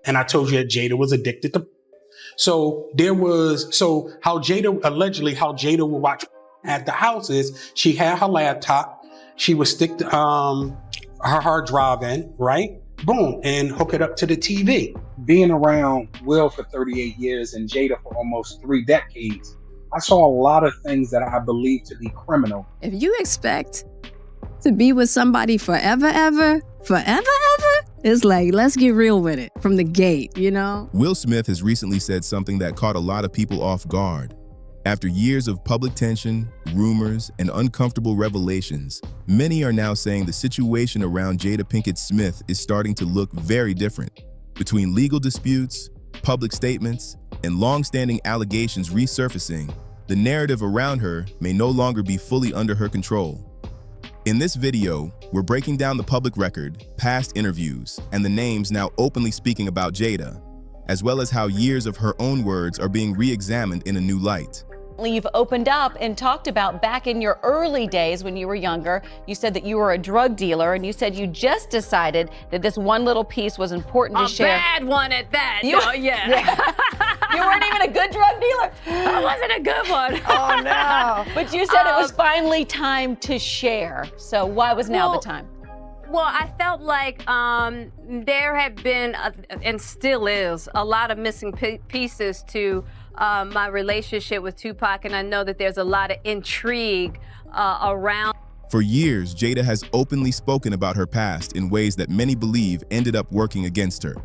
And I told you that Jada was addicted to. So how Jada would watch at the house is she had her laptop, she would stick her hard drive in, right? Boom, and hook it up to the TV. Being around Will for 38 years and Jada for almost 3 decades, I saw a lot of things that I believe to be criminal. If you expect to be with somebody forever, it's like, let's get real with it from the gate, you know? Will Smith has recently said something that caught a lot of people off guard. After years of public tension, rumors, and uncomfortable revelations, many are now saying the situation around Jada Pinkett Smith is starting to look very different. Between legal disputes, public statements, and long-standing allegations resurfacing, the narrative around her may no longer be fully under her control. In this video, we're breaking down the public record, past interviews, and the names now openly speaking about Jada, as well as how years of her own words are being re-examined in a new light. You've opened up and talked about back in your early days when you were younger. You said that you were a drug dealer, and you said you just decided that this one little piece was important to share. A bad one at that. You weren't even a good drug dealer. I wasn't a good one. Oh no! But you said it was finally time to share. So why was now the time? Well, I felt like there had been, and still is, a lot of missing pieces to my relationship with Tupac, and I know that there's a lot of intrigue around. For years, Jada has openly spoken about her past in ways that many believe ended up working against her.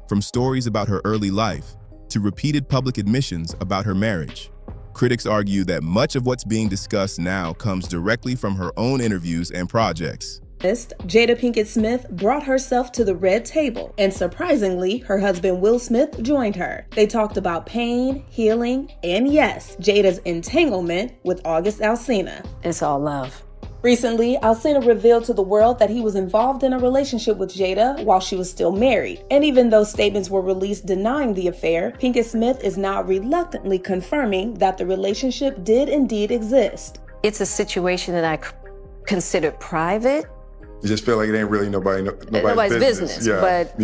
From stories about her early life to repeated public admissions about her marriage, critics argue that much of what's being discussed now comes directly from her own interviews and projects. Jada Pinkett Smith brought herself to the red table, and surprisingly, her husband Will Smith joined her. They talked about pain, healing, and yes, Jada's entanglement with August Alsina. It's all love. Recently, Alsina revealed to the world that he was involved in a relationship with Jada while she was still married. And even though statements were released denying the affair, Pinkett Smith is now reluctantly confirming that the relationship did indeed exist. It's a situation that I considered private. You just feel like it ain't really nobody's business. But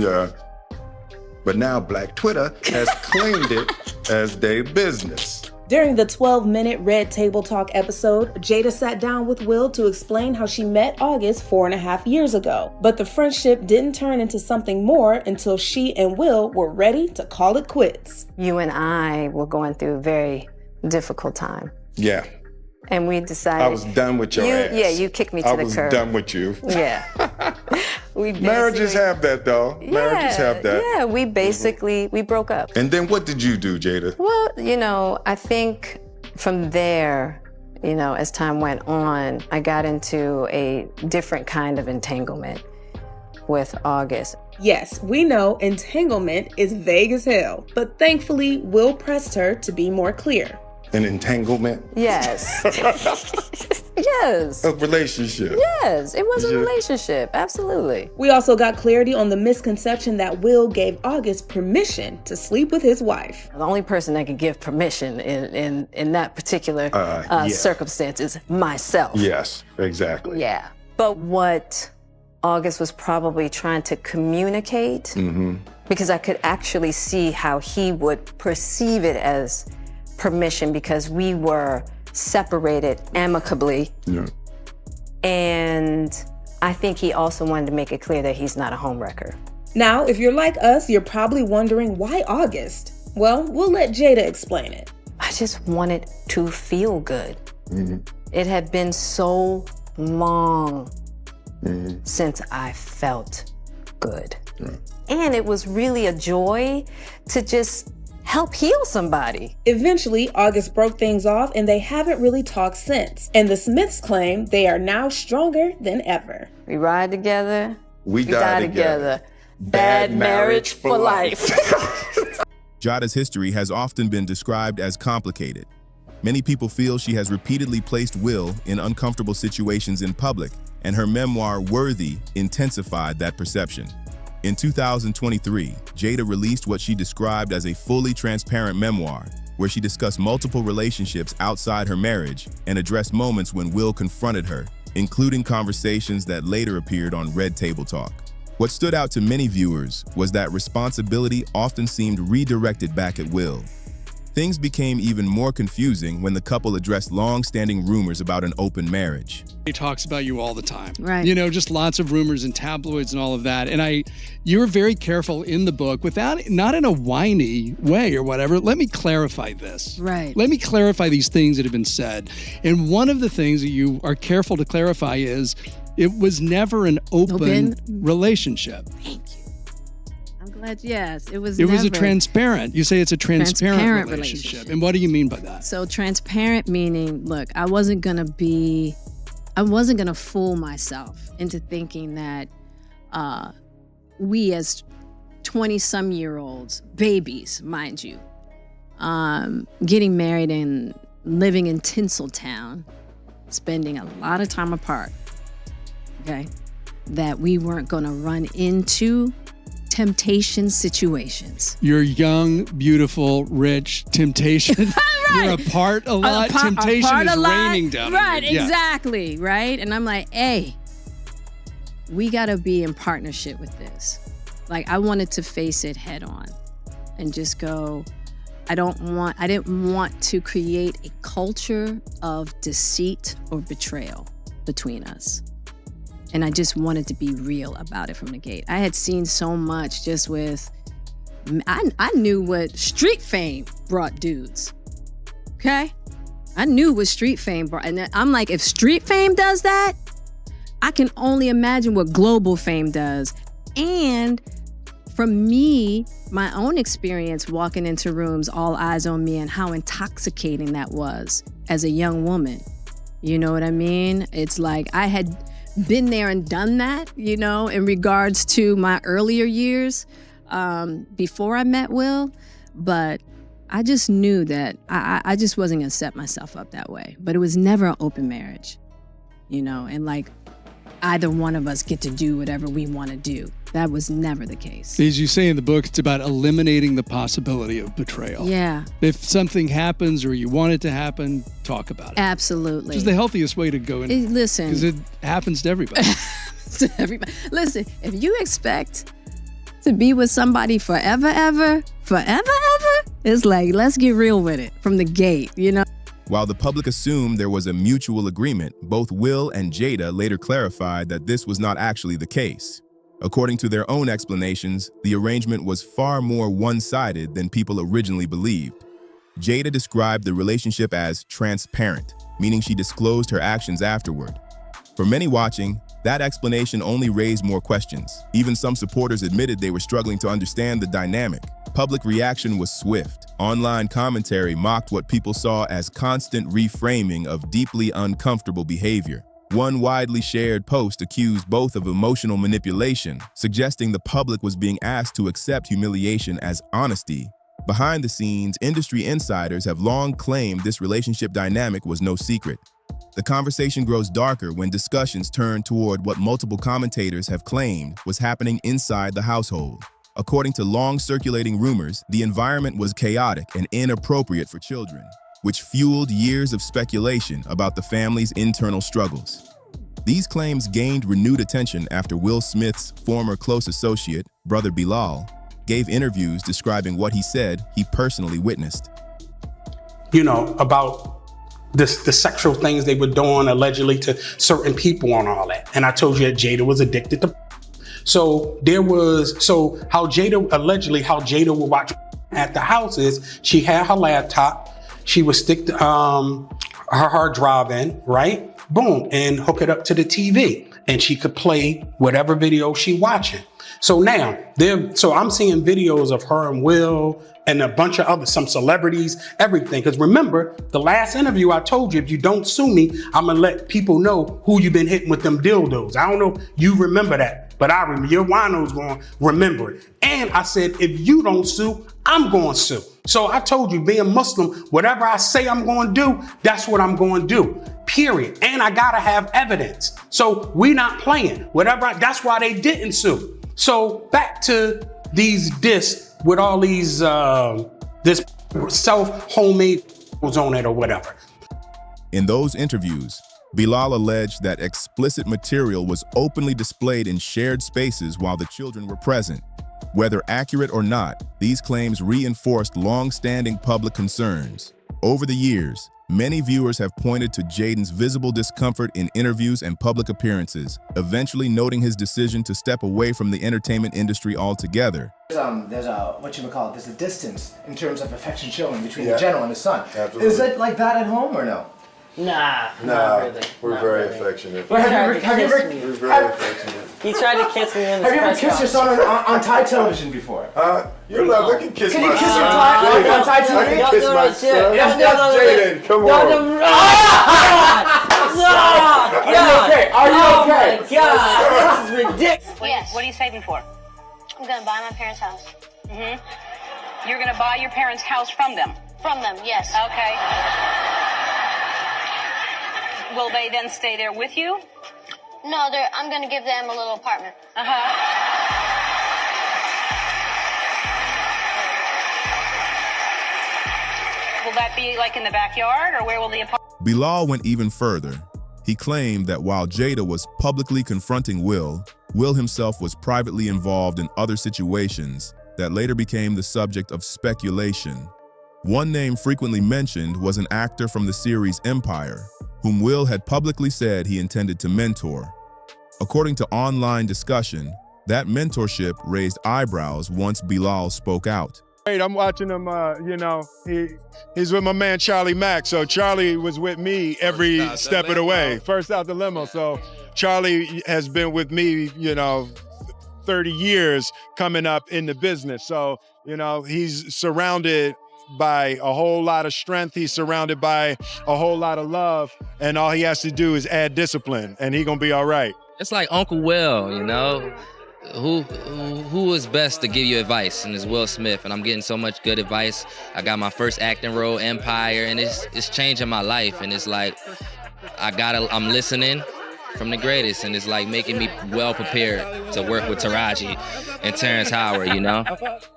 now Black Twitter has claimed it as their business. During the 12-minute Red Table Talk episode, Jada sat down with Will to explain how she met August 4.5 years ago. But the friendship didn't turn into something more until she and Will were ready to call it quits. You and I were going through a very difficult time. Yeah. And we decided... I was done with your ass. Yeah, you kicked me to the curb. I was done with you. Yeah. Marriages have that, though. Marriages have that. Yeah, we broke up. And then what did you do, Jada? Well, I think from there, as time went on, I got into a different kind of entanglement with August. Yes, we know entanglement is vague as hell, but thankfully, Will pressed her to be more clear. An entanglement? Yes. Yes. A relationship? Yes, it was a relationship, absolutely. We also got clarity on the misconception that Will gave August permission to sleep with his wife. The only person that could give permission in that particular circumstance is myself. Yes, exactly. Yeah. But what August was probably trying to communicate, because I could actually see how he would perceive it as permission, because we were separated amicably. Yeah. And I think he also wanted to make it clear that he's not a homewrecker. Now, if you're like us, you're probably wondering why August? Well, we'll let Jada explain it. I just wanted to feel good. It had been so long since I felt good. And it was really a joy to just help heal somebody. Eventually, August broke things off and they haven't really talked since. And the Smiths claim they are now stronger than ever. We ride together, we die together. Bad marriage for life. Jada's history has often been described as complicated. Many people feel she has repeatedly placed Will in uncomfortable situations in public, and her memoir, Worthy, intensified that perception. In 2023, Jada released what she described as a fully transparent memoir, where she discussed multiple relationships outside her marriage and addressed moments when Will confronted her, including conversations that later appeared on Red Table Talk. What stood out to many viewers was that responsibility often seemed redirected back at Will. Things became even more confusing when the couple addressed long-standing rumors about an open marriage. He talks about you all the time. Right. You know, just lots of rumors and tabloids and all of that. And you're very careful in the book not in a whiny way or whatever. Let me clarify this. Right. Let me clarify these things that have been said. And one of the things that you are careful to clarify is it was never an open relationship. Thank you. I'm glad, yes. It was a transparent. You say it's a transparent relationship. And what do you mean by that? So transparent meaning, look, I wasn't going to fool myself into thinking that we as 20-some-year-olds, babies, mind you, getting married and living in Tinseltown, spending a lot of time apart, okay, that we weren't going to run into temptation situations. You're young, beautiful, rich, temptation. Right. You're apart a lot. Temptation is raining down on you. Right, exactly, right? And I'm like, hey, we got to be in partnership with this. Like, I wanted to face it head on and just go, I didn't want to create a culture of deceit or betrayal between us. And I just wanted to be real about it from the gate. I had seen so much just with, I knew what street fame brought dudes, okay? I knew what street fame brought, and I'm like, if street fame does that, I can only imagine what global fame does. And from me, my own experience walking into rooms, all eyes on me, and how intoxicating that was as a young woman. You know what I mean? It's like I had been there and done that, you know, in regards to my earlier years before I met Will. But I just knew that I just wasn't going to set myself up that way. But it was never an open marriage, you know, and like either one of us get to do whatever we want to do. That was never the case. As you say in the book, it's about eliminating the possibility of betrayal. Yeah. If something happens or you want it to happen, talk about it. Absolutely. Which is the healthiest way to go in. Listen. Because it happens to everybody. Listen, if you expect to be with somebody forever, it's like, let's get real with it from the gate, you know? While the public assumed there was a mutual agreement, both Will and Jada later clarified that this was not actually the case. According to their own explanations, the arrangement was far more one-sided than people originally believed. Jada described the relationship as transparent, meaning she disclosed her actions afterward. For many watching, that explanation only raised more questions. Even some supporters admitted they were struggling to understand the dynamic. Public reaction was swift. Online commentary mocked what people saw as constant reframing of deeply uncomfortable behavior. One widely shared post accused both of emotional manipulation, suggesting the public was being asked to accept humiliation as honesty. Behind the scenes, industry insiders have long claimed this relationship dynamic was no secret. The conversation grows darker when discussions turn toward what multiple commentators have claimed was happening inside the household. According to long-circulating rumors, the environment was chaotic and inappropriate for children, which fueled years of speculation about the family's internal struggles. These claims gained renewed attention after Will Smith's former close associate, brother Bilal, gave interviews describing what he said he personally witnessed. You know, about the sexual things they were doing allegedly to certain people and all that. And I told you that Jada was addicted to. So how Jada would watch at the houses, she had her laptop, she would stick her hard drive in, right? Boom, and hook it up to the TV. And she could play whatever video she watching. So now, I'm seeing videos of her and Will and a bunch of some celebrities, everything. Because remember, the last interview I told you, if you don't sue me, I'm gonna let people know who you've been hitting with them dildos. I don't know if you remember that, but I remember, your wino's gonna remember it. And I said, if you don't sue, I'm gonna sue. So I told you, being Muslim, whatever I say I'm gonna do, that's what I'm gonna do, period. And I gotta have evidence. So we not playing. That's why they didn't sue. So back to these discs with all these, this self-homemade on it or whatever. In those interviews, Bilal alleged that explicit material was openly displayed in shared spaces while the children were present. Whether accurate or not, these claims reinforced long-standing public concerns. Over the years, many viewers have pointed to Jaden's visible discomfort in interviews and public appearances, eventually noting his decision to step away from the entertainment industry altogether. There's a distance in terms of affection showing between the general and his son. Absolutely. Is it like that at home or no? Nah, not really. We're very affectionate. But have you ever We're very affectionate. He tried to kiss me in the have you ever kissed your son on Thai television before? You're not looking to kiss Can my you kiss your son. Thai on Thai I television? can kiss my son. Jaden, come on. Are you okay? Are you okay? Oh my God, this is ridiculous. Yes. What are you saving for? I'm gonna buy my parents' house. You're going to buy your parents' house from them? From them, yes. Okay. Will they then stay there with you? No, I'm gonna give them a little apartment. Will that be like in the backyard, or where will the apartment? Bilal went even further. He claimed that while Jada was publicly confronting Will himself was privately involved in other situations that later became the subject of speculation. One name frequently mentioned was an actor from the series Empire, whom Will had publicly said he intended to mentor. According to online discussion, that mentorship raised eyebrows once Bilal spoke out. I'm watching him, he's with my man Charlie Mack. So Charlie was with me every step of the way, first out the limo. So Charlie has been with me, 30 years coming up in the business. So, he's surrounded by a whole lot of strength. He's surrounded by a whole lot of love. And all he has to do is add discipline and he gonna be all right. It's like Uncle Will, Who is best to give you advice? And it's Will Smith, and I'm getting so much good advice. I got my first acting role, Empire, and it's changing my life. And it's like I'm listening from the greatest, and it's like making me well prepared to work with Taraji and Terrence Howard.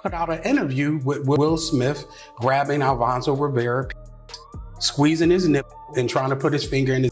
Put out an interview with Will Smith grabbing Alfonso Rivera, squeezing his nip and trying to put his finger in his.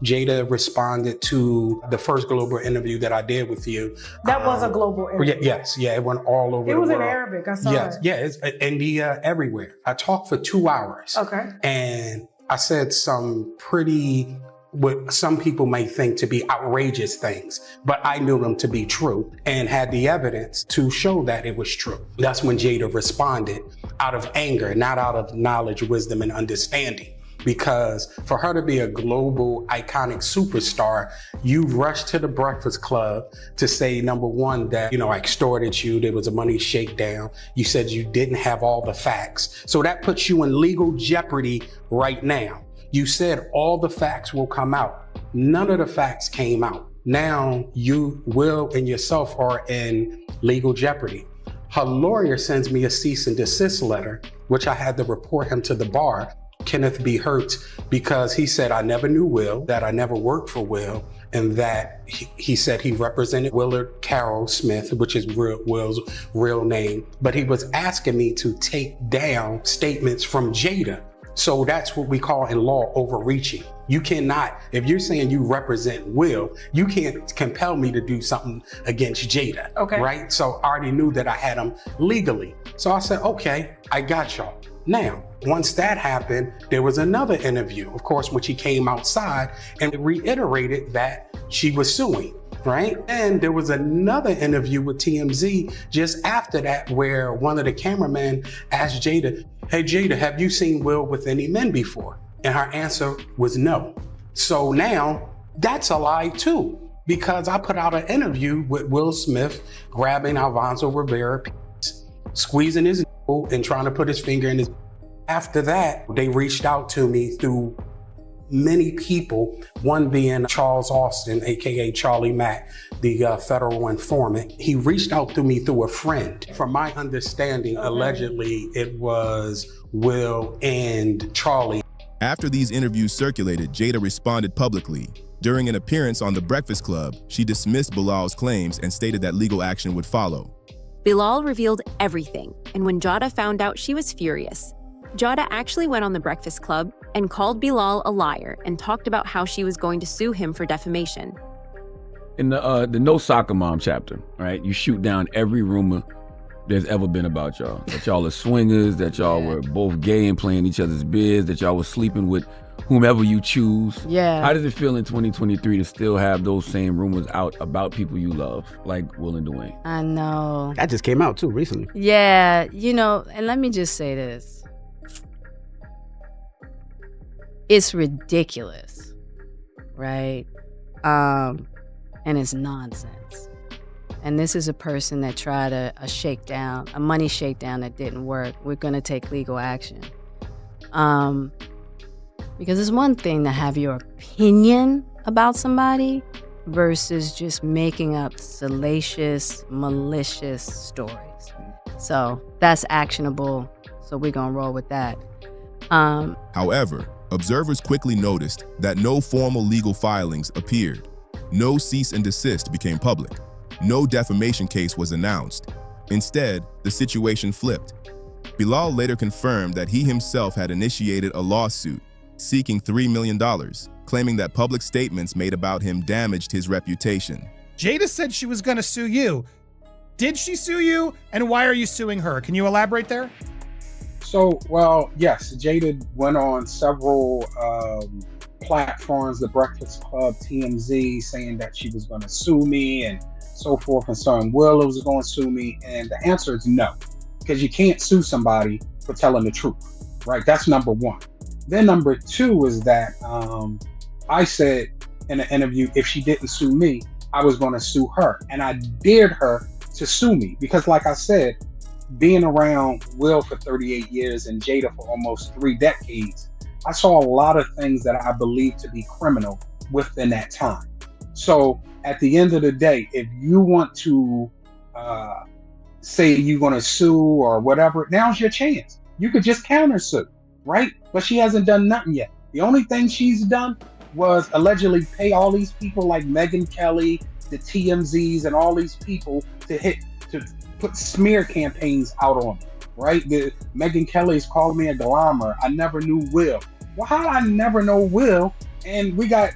Jada responded to the first global interview that I did with you. That was a global interview. Yes, it went all over the world. It was in Arabic, I saw it. Yeah, it's India, everywhere. I talked for 2 hours. Okay. And I said some pretty, what some people may think to be outrageous things, but I knew them to be true and had the evidence to show that it was true. That's when Jada responded out of anger, not out of knowledge, wisdom, and understanding. Because for her to be a global iconic superstar, you rushed to the Breakfast Club to say, number one, that, I extorted you. There was a money shakedown. You said you didn't have all the facts. So that puts you in legal jeopardy right now. You said all the facts will come out. None of the facts came out. Now you, Will, and yourself are in legal jeopardy. Her lawyer sends me a cease and desist letter, which I had to report him to the bar. Kenneth B. Hurt, because he said I never knew Will, that I never worked for Will, and that he said he represented Willard Carroll Smith, which is Will's real name, but he was asking me to take down statements from Jada. So that's what we call in law overreaching. You cannot, if you're saying you represent Will, you can't compel me to do something against Jada, right? So I already knew that I had him legally. So I said, okay, I got y'all. Now, once that happened, there was another interview, of course, which he came outside and reiterated that she was suing, right? And there was another interview with TMZ just after that where one of the cameramen asked Jada, hey, Jada, have you seen Will with any men before? And her answer was no. So now that's a lie too, because I put out an interview with Will Smith grabbing Alfonso Rivera, squeezing his and trying to put his finger in his. After that, they reached out to me through many people, one being Charles Austin, AKA Charlie Mack, the federal informant. He reached out to me through a friend. From my understanding, allegedly, it was Will and Charlie. After these interviews circulated, Jada responded publicly. During an appearance on The Breakfast Club, she dismissed Bilal's claims and stated that legal action would follow. Bilal revealed everything, and when Jada found out, she was furious. Jada actually went on The Breakfast Club, and called Bilal a liar and talked about how she was going to sue him for defamation. In the No Soccer Mom chapter, right, you shoot down every rumor there's ever been about y'all. That y'all are swingers, that y'all were both gay and playing each other's biz, that y'all were sleeping with whomever you choose. Yeah. How does it feel in 2023 to still have those same rumors out about people you love, like Will and Dwayne? I know. That just came out too recently. Yeah, you know, and let me just say this. It's ridiculous, right? And it's nonsense. And this is a person that tried a money shakedown that didn't work. We're gonna take legal action. Because it's one thing to have your opinion about somebody versus just making up salacious, malicious stories. So that's actionable. So we're gonna roll with that. However, observers quickly noticed that no formal legal filings appeared. No cease and desist became public. No defamation case was announced. Instead, the situation flipped. Bilal later confirmed that he himself had initiated a lawsuit seeking $3 million, claiming that public statements made about him damaged his reputation. Jada said she was going to sue you. Did she sue you? And why are you suing her? Can you elaborate there? So, well, yes, Jada went on several platforms, The Breakfast Club, TMZ, saying that she was going to sue me and so forth, and so on. Will was going to sue me, and the answer is no, because you can't sue somebody for telling the truth, right? That's number one. Then number two is that I said in an interview, if she didn't sue me, I was going to sue her, and I dared her to sue me because, like I said, being around Will for 38 years and Jada for almost 3 decades, I saw a lot of things that I believed to be criminal within that time. So at the end of the day, if you want to say you're going to sue or whatever, now's your chance. You could just countersue, right? But she hasn't done nothing yet. The only thing she's done was allegedly pay all these people like Megyn Kelly, the TMZs, and all these people to put smear campaigns out on me, right? Megyn Kelly's called me a glamour. I never knew Will. Well, how I never know Will? And we got,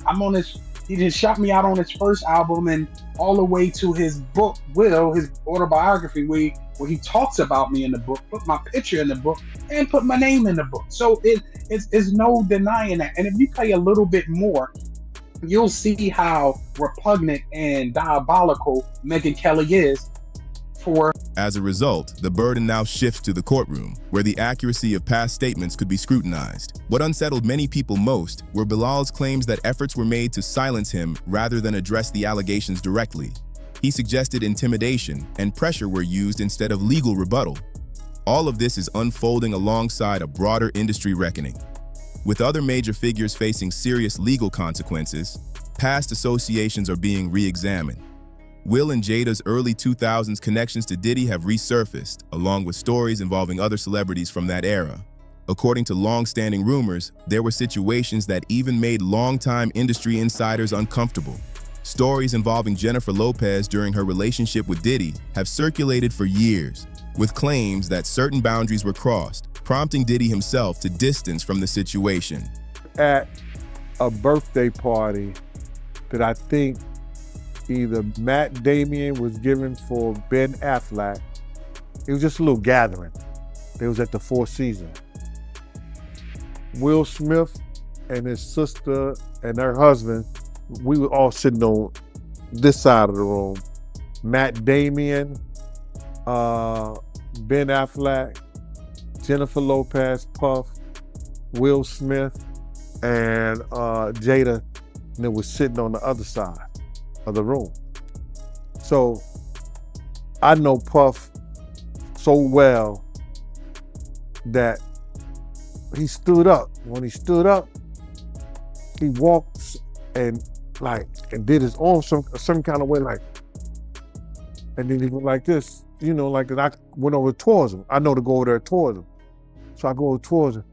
I'm on this. He just shot me out on his first album and all the way to his book, Will, his autobiography, where he talks about me in the book, put my picture in the book, and put my name in the book. So it's no denying that. And if you pay a little bit more, you'll see how repugnant and diabolical Megyn Kelly is for. As a result, the burden now shifts to the courtroom, where the accuracy of past statements could be scrutinized. What unsettled many people most were Bilal's claims that efforts were made to silence him rather than address the allegations directly. He suggested intimidation and pressure were used instead of legal rebuttal. All of this is unfolding alongside a broader industry reckoning. With other major figures facing serious legal consequences, past associations are being re-examined. Will and Jada's early 2000s connections to Diddy have resurfaced, along with stories involving other celebrities from that era. According to long-standing rumors, there were situations that even made longtime industry insiders uncomfortable. Stories involving Jennifer Lopez during her relationship with Diddy have circulated for years, with claims that certain boundaries were crossed, prompting Diddy himself to distance from the situation. At a birthday party that I think either Matt Damon was giving for Ben Affleck, it was just a little gathering. It was at the Four Seasons. Will Smith and his sister and her husband, we were all sitting on this side of the room. Matt Damon, Ben Affleck, Jennifer Lopez, Puff, Will Smith, and Jada, and it was sitting on the other side of the room. So I know Puff so well that he stood up. When he stood up, he walked and did his own some kind of way, and then he went like this, and I went over towards him. I know to go over there towards him. So I go over towards him,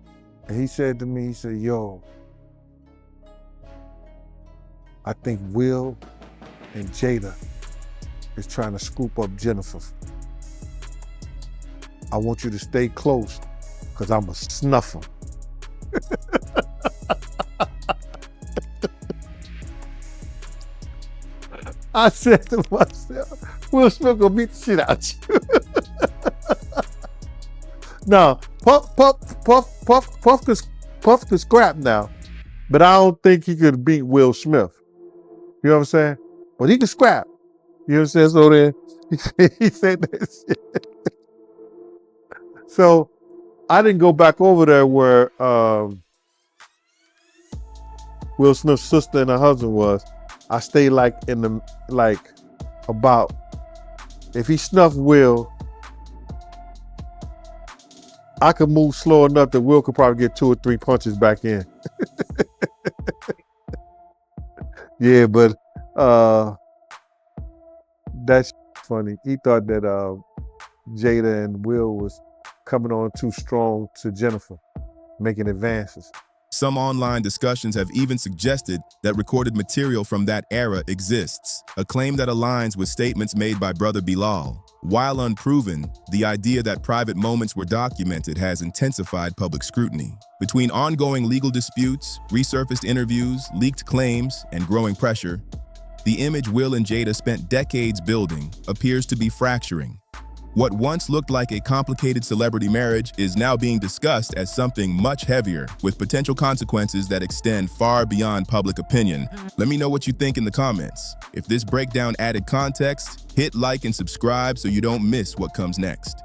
and he said to me, he said, "Yo, I think Will and Jada is trying to scoop up Jennifer. I want you to stay close, because I'ma snuff them." I said to myself, Will Smith gonna beat the shit out you. No, Puff could scrap now, but I don't think he could beat Will Smith. You know what I'm saying? But he could scrap. You know what I'm saying? So then he said that shit. So I didn't go back over there where Will Smith's sister and her husband was. I stayed about, if he snuffed Will, I could move slow enough that Will could probably get 2 or 3 punches back in. Yeah, but that's funny. He thought that Jada and Will was coming on too strong to Jennifer, making advances. Some online discussions have even suggested that recorded material from that era exists, a claim that aligns with statements made by Brother Bilal. While unproven, the idea that private moments were documented has intensified public scrutiny. Between ongoing legal disputes, resurfaced interviews, leaked claims, and growing pressure, the image Will and Jada spent decades building appears to be fracturing. What once looked like a complicated celebrity marriage is now being discussed as something much heavier, with potential consequences that extend far beyond public opinion. Let me know what you think in the comments. If this breakdown added context, hit like and subscribe so you don't miss what comes next.